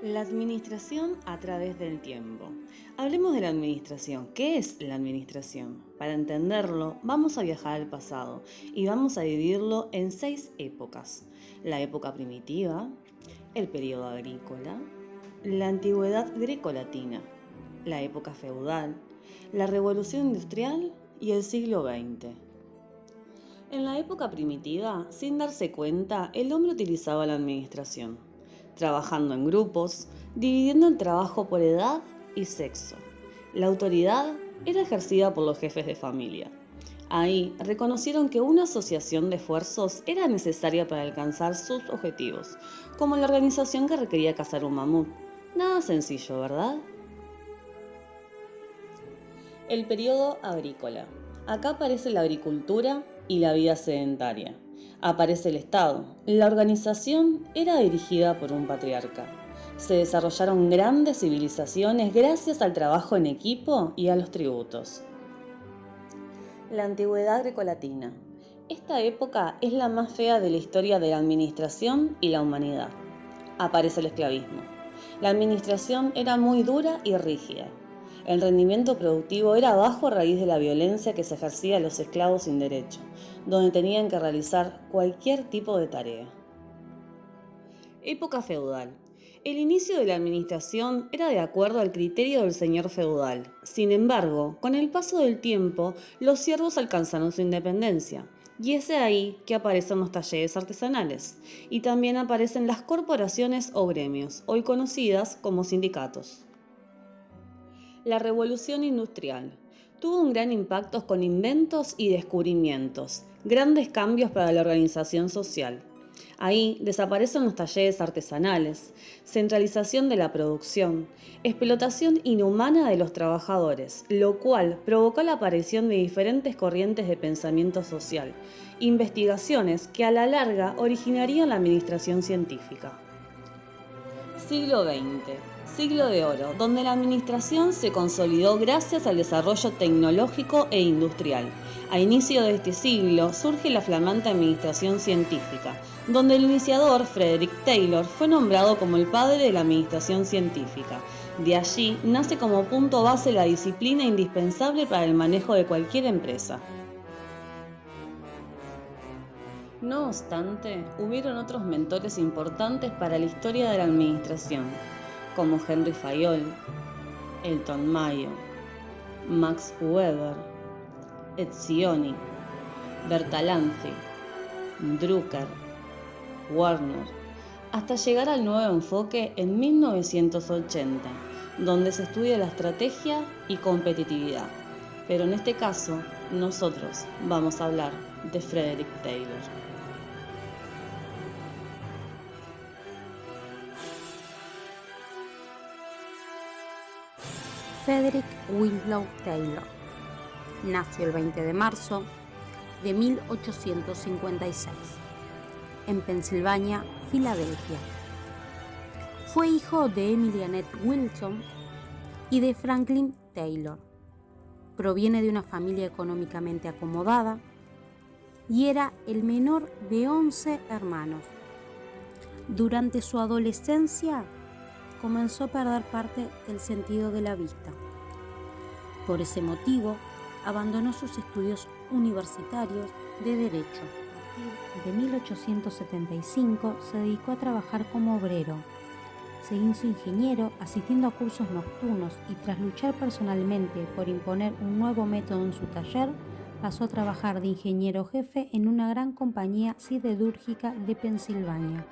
La administración a través del tiempo. Hablemos de la administración. ¿Qué es la administración? Para entenderlo, vamos a viajar al pasado y vamos a dividirlo en 6 épocas. La época primitiva, el periodo agrícola, la antigüedad grecolatina, la época feudal, la revolución industrial y el siglo XX. En la época primitiva, sin darse cuenta, el hombre utilizaba la administración, trabajando en grupos, dividiendo el trabajo por edad y sexo. La autoridad era ejercida por los jefes de familia. Ahí reconocieron que una asociación de esfuerzos era necesaria para alcanzar sus objetivos, como la organización que requería cazar un mamut. Nada sencillo, ¿verdad? El periodo agrícola. Acá aparece la agricultura y la vida sedentaria. Aparece el Estado. La organización era dirigida por un patriarca. Se desarrollaron grandes civilizaciones gracias al trabajo en equipo y a los tributos. La antigüedad grecolatina. Esta época es la más fea de la historia de la administración y la humanidad. Aparece el esclavismo. La administración era muy dura y rígida. El rendimiento productivo era bajo a raíz de la violencia que se ejercía a los esclavos sin derecho, donde tenían que realizar cualquier tipo de tarea. Época feudal. El inicio de la administración era de acuerdo al criterio del señor feudal. Sin embargo, con el paso del tiempo, los siervos alcanzaron su independencia. Y es de ahí que aparecen los talleres artesanales. Y también aparecen las corporaciones o gremios, hoy conocidas como sindicatos. La revolución industrial tuvo un gran impacto con inventos y descubrimientos, grandes cambios para la organización social. Ahí desaparecen los talleres artesanales, centralización de la producción, explotación inhumana de los trabajadores, lo cual provocó la aparición de diferentes corrientes de pensamiento social, investigaciones que a la larga originarían la administración científica. Siglo XX. Siglo de oro, donde la administración se consolidó gracias al desarrollo tecnológico e industrial. A inicio de este siglo surge la flamante administración científica, donde el iniciador, Frederick Taylor, fue nombrado como el padre de la administración científica. De allí nace como punto base la disciplina indispensable para el manejo de cualquier empresa. No obstante, hubieron otros mentores importantes para la historia de la administración, como Henry Fayol, Elton Mayo, Max Weber, Etzioni, Bertalanffy, Drucker, Werner, hasta llegar al nuevo enfoque en 1980, donde se estudia la estrategia y competitividad. Pero en este caso, nosotros vamos a hablar de Frederick Taylor. Frederick Winslow Taylor nació el 20 de marzo de 1856 en Pensilvania, Filadelfia. Fue hijo de Emily Annette Wilson y de Franklin Taylor. Proviene de una familia económicamente acomodada y era el menor de 11 hermanos. Durante su adolescencia comenzó a perder parte del sentido de la vista. Por ese motivo, abandonó sus estudios universitarios de Derecho. De 1875 se dedicó a trabajar como obrero. Se hizo ingeniero asistiendo a cursos nocturnos y tras luchar personalmente por imponer un nuevo método en su taller, pasó a trabajar de ingeniero jefe en una gran compañía siderúrgica de Pensilvania.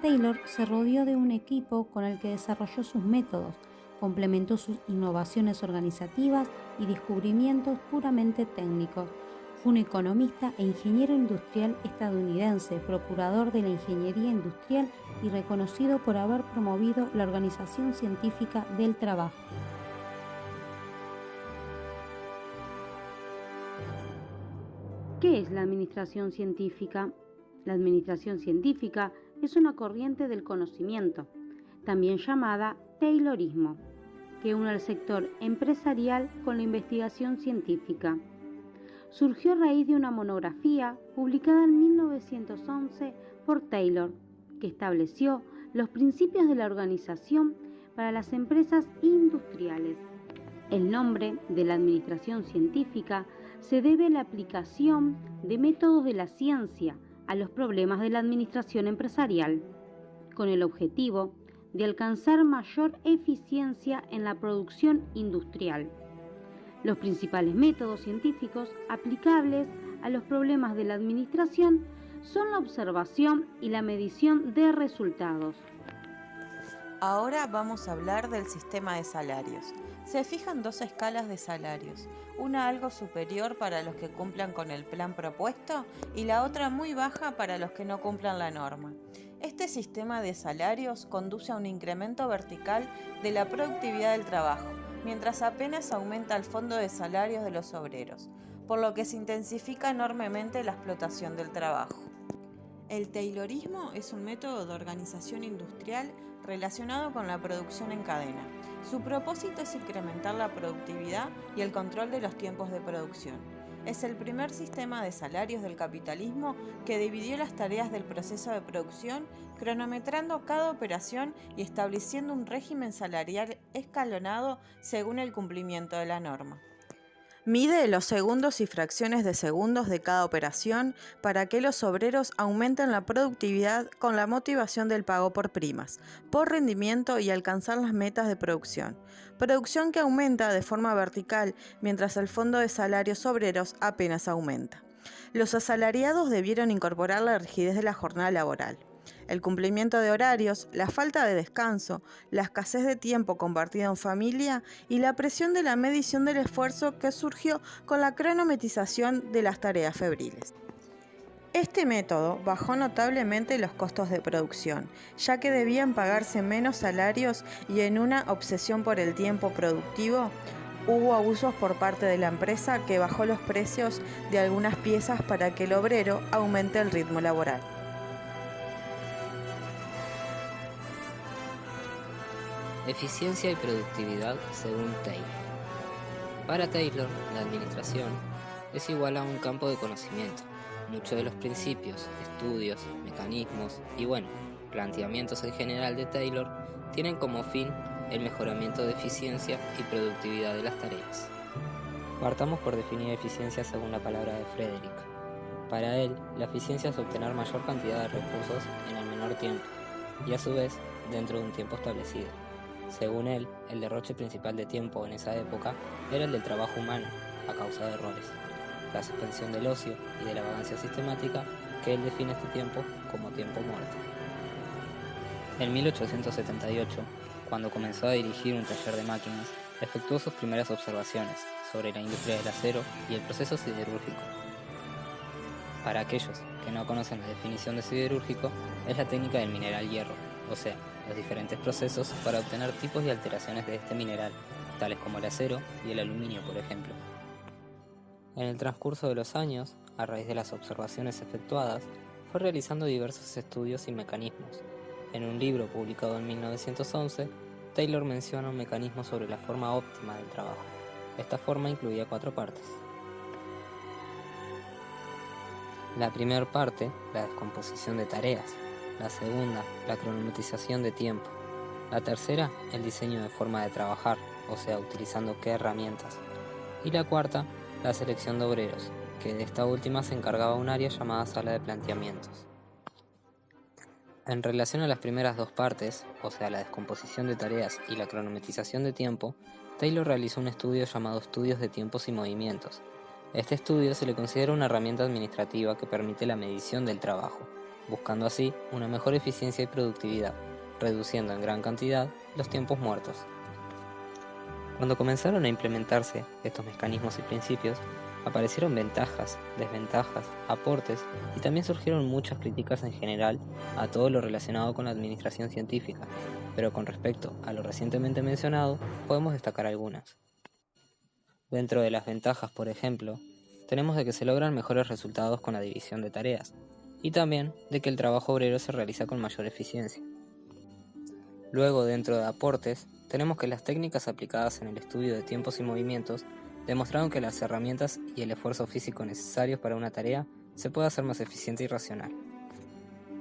Taylor se rodeó de un equipo con el que desarrolló sus métodos, complementó sus innovaciones organizativas y descubrimientos puramente técnicos. Fue un economista e ingeniero industrial estadounidense, procurador de la ingeniería industrial y reconocido por haber promovido la organización científica del trabajo. ¿Qué es la administración científica? La administración científica es una corriente del conocimiento, también llamada Taylorismo, que une al sector empresarial con la investigación científica. Surgió a raíz de una monografía publicada en 1911 por Taylor, que estableció los principios de la organización para las empresas industriales. El nombre de la administración científica se debe a la aplicación de métodos de la ciencia a los problemas de la administración empresarial, con el objetivo de alcanzar mayor eficiencia en la producción industrial. Los principales métodos científicos aplicables a los problemas de la administración son la observación y la medición de resultados. Ahora vamos a hablar del sistema de salarios. Se fijan dos escalas de salarios, una algo superior para los que cumplan con el plan propuesto y la otra muy baja para los que no cumplan la norma. Este sistema de salarios conduce a un incremento vertical de la productividad del trabajo, mientras apenas aumenta el fondo de salarios de los obreros, por lo que se intensifica enormemente la explotación del trabajo. El taylorismo es un método de organización industrial relacionado con la producción en cadena. Su propósito es incrementar la productividad y el control de los tiempos de producción. Es el primer sistema de salarios del capitalismo que dividió las tareas del proceso de producción, cronometrando cada operación y estableciendo un régimen salarial escalonado según el cumplimiento de la norma. Mide los segundos y fracciones de segundos de cada operación para que los obreros aumenten la productividad con la motivación del pago por primas, por rendimiento y alcanzar las metas de producción. Producción que aumenta de forma vertical mientras el fondo de salarios obreros apenas aumenta. Los asalariados debieron incorporar la rigidez de la jornada laboral. El cumplimiento de horarios, la falta de descanso, la escasez de tiempo compartido en familia y la presión de la medición del esfuerzo que surgió con la cronometrización de las tareas febriles. Este método bajó notablemente los costos de producción, ya que debían pagarse menos salarios y en una obsesión por el tiempo productivo, hubo abusos por parte de la empresa que bajó los precios de algunas piezas para que el obrero aumente el ritmo laboral. Eficiencia y productividad según Taylor. Para Taylor, la administración es igual a un campo de conocimiento. Muchos de los principios, estudios, mecanismos y planteamientos en general de Taylor tienen como fin el mejoramiento de eficiencia y productividad de las tareas. Partamos por definir eficiencia según la palabra de Frederick. Para él, la eficiencia es obtener mayor cantidad de recursos en el menor tiempo y a su vez dentro de un tiempo establecido. Según él, el derroche principal de tiempo en esa época era el del trabajo humano, a causa de errores, la suspensión del ocio y de la vagancia sistemática, que él define este tiempo como tiempo muerto. En 1878, cuando comenzó a dirigir un taller de máquinas, efectuó sus primeras observaciones sobre la industria del acero y el proceso siderúrgico. Para aquellos que no conocen la definición de siderúrgico, es la técnica del mineral hierro, o sea, los diferentes procesos para obtener tipos y alteraciones de este mineral, tales como el acero y el aluminio, por ejemplo. En el transcurso de los años, a raíz de las observaciones efectuadas, fue realizando diversos estudios y mecanismos. En un libro publicado en 1911, Taylor menciona un mecanismo sobre la forma óptima del trabajo. Esta forma incluía 4 partes. La primera parte, la descomposición de tareas. La segunda, la cronometrización de tiempo. La tercera, el diseño de forma de trabajar, o sea, utilizando qué herramientas. Y la cuarta, la selección de obreros, que de esta última se encargaba un área llamada sala de planteamientos. En relación a las primeras 2 partes, o sea, la descomposición de tareas y la cronometrización de tiempo, Taylor realizó un estudio llamado Estudios de Tiempos y Movimientos. Este estudio se le considera una herramienta administrativa que permite la medición del trabajo, buscando así una mejor eficiencia y productividad, reduciendo en gran cantidad los tiempos muertos. Cuando comenzaron a implementarse estos mecanismos y principios, aparecieron ventajas, desventajas, aportes y también surgieron muchas críticas en general a todo lo relacionado con la administración científica, pero con respecto a lo recientemente mencionado, podemos destacar algunas. Dentro de las ventajas, por ejemplo, tenemos de que se logran mejores resultados con la división de tareas, y también de que el trabajo obrero se realiza con mayor eficiencia. Luego, dentro de aportes, tenemos que las técnicas aplicadas en el estudio de tiempos y movimientos demostraron que las herramientas y el esfuerzo físico necesarios para una tarea se puede hacer más eficiente y racional.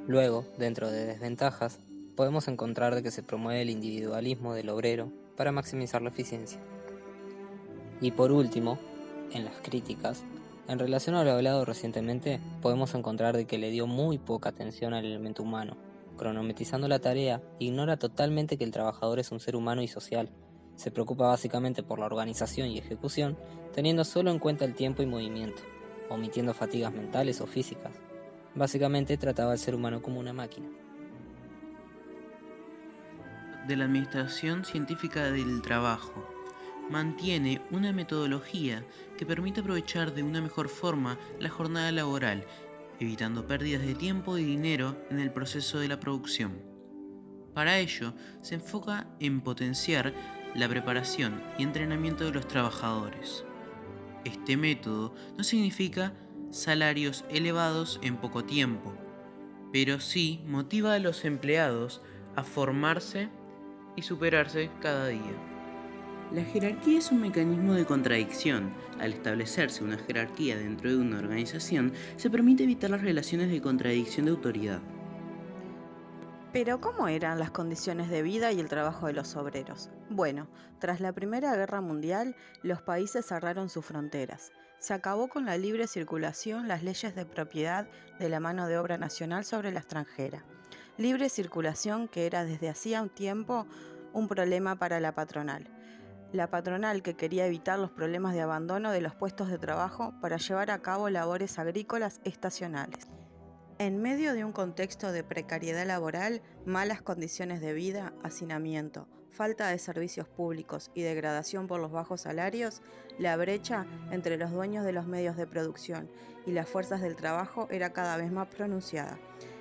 Luego, dentro de desventajas, podemos encontrar de que se promueve el individualismo del obrero para maximizar la eficiencia. Y por último, en las críticas, en relación a lo hablado recientemente, podemos encontrar de que le dio muy poca atención al elemento humano. Cronometrizando la tarea, ignora totalmente que el trabajador es un ser humano y social. Se preocupa básicamente por la organización y ejecución, teniendo solo en cuenta el tiempo y movimiento, omitiendo fatigas mentales o físicas. Básicamente trataba al ser humano como una máquina. De la Administración Científica del Trabajo. Mantiene una metodología que permite aprovechar de una mejor forma la jornada laboral, evitando pérdidas de tiempo y dinero en el proceso de la producción. Para ello, se enfoca en potenciar la preparación y entrenamiento de los trabajadores. Este método no significa salarios elevados en poco tiempo, pero sí motiva a los empleados a formarse y superarse cada día. La jerarquía es un mecanismo de contradicción. Al establecerse una jerarquía dentro de una organización, se permite evitar las relaciones de contradicción de autoridad. Pero ¿cómo eran las condiciones de vida y el trabajo de los obreros? Bueno, tras la Primera Guerra Mundial, los países cerraron sus fronteras. Se acabó con la libre circulación, las leyes de propiedad de la mano de obra nacional sobre la extranjera. Libre circulación que era desde hacía un tiempo un problema para la patronal. La patronal que quería evitar los problemas de abandono de los puestos de trabajo para llevar a cabo labores agrícolas estacionales. En medio de un contexto de precariedad laboral, malas condiciones de vida, hacinamiento, falta de servicios públicos y degradación por los bajos salarios, la brecha entre los dueños de los medios de producción y las fuerzas del trabajo era cada vez más pronunciada.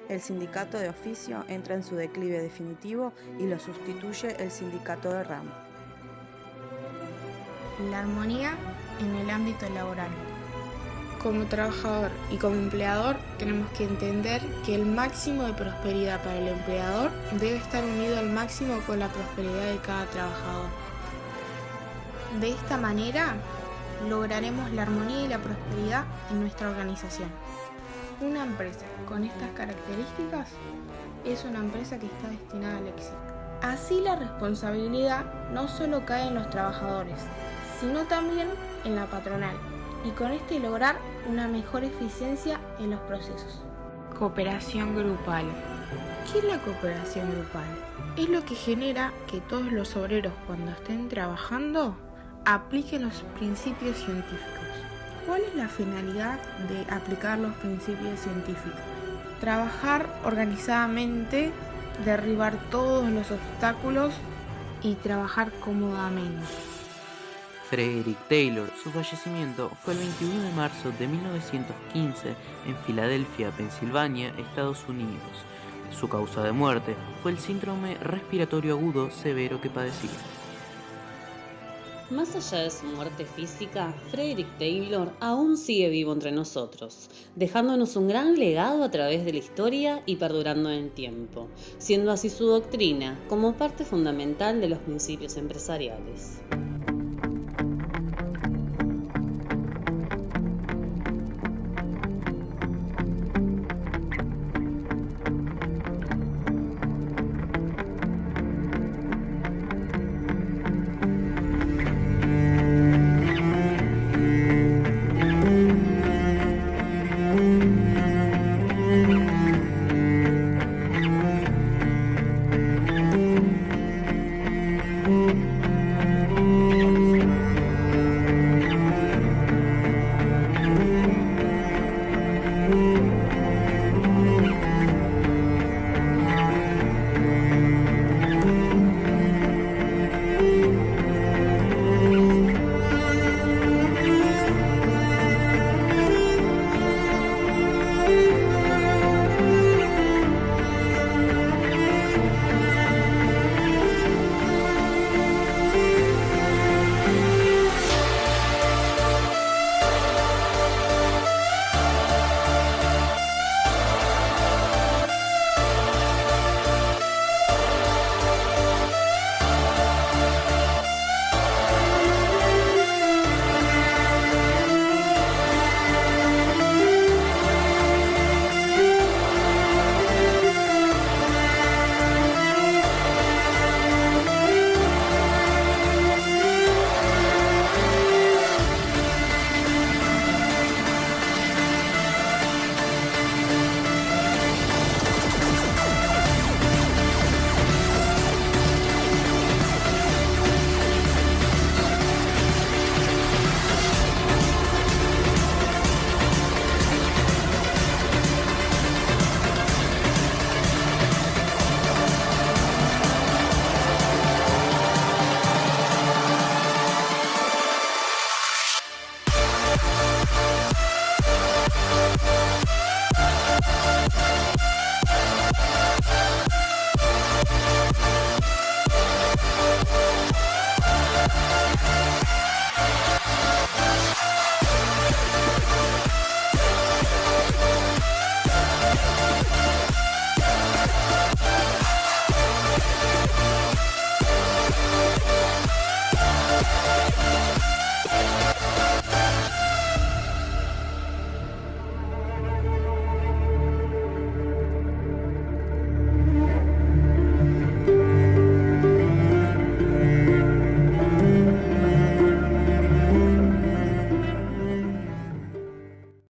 El sindicato de oficio entra en su declive definitivo y lo sustituye el sindicato de ramo. La armonía en el ámbito laboral. Como trabajador y como empleador tenemos que entender que el máximo de prosperidad para el empleador debe estar unido al máximo con la prosperidad de cada trabajador. De esta manera lograremos la armonía y la prosperidad en nuestra organización. Una empresa con estas características es una empresa que está destinada al éxito. Así la responsabilidad no solo cae en los trabajadores, sino también en la patronal, y con este lograr una mejor eficiencia en los procesos. Cooperación grupal. ¿Qué es la cooperación grupal? Es lo que genera que todos los obreros cuando estén trabajando apliquen los principios científicos. ¿Cuál es la finalidad de aplicar los principios científicos? Trabajar organizadamente, derribar todos los obstáculos y trabajar cómodamente. Frederick Taylor, su fallecimiento fue el 21 de marzo de 1915 en Filadelfia, Pensilvania, Estados Unidos. Su causa de muerte fue el síndrome respiratorio agudo severo que padecía. Más allá de su muerte física, Frederick Taylor aún sigue vivo entre nosotros, dejándonos un gran legado a través de la historia y perdurando en el tiempo, siendo así su doctrina como parte fundamental de los principios empresariales.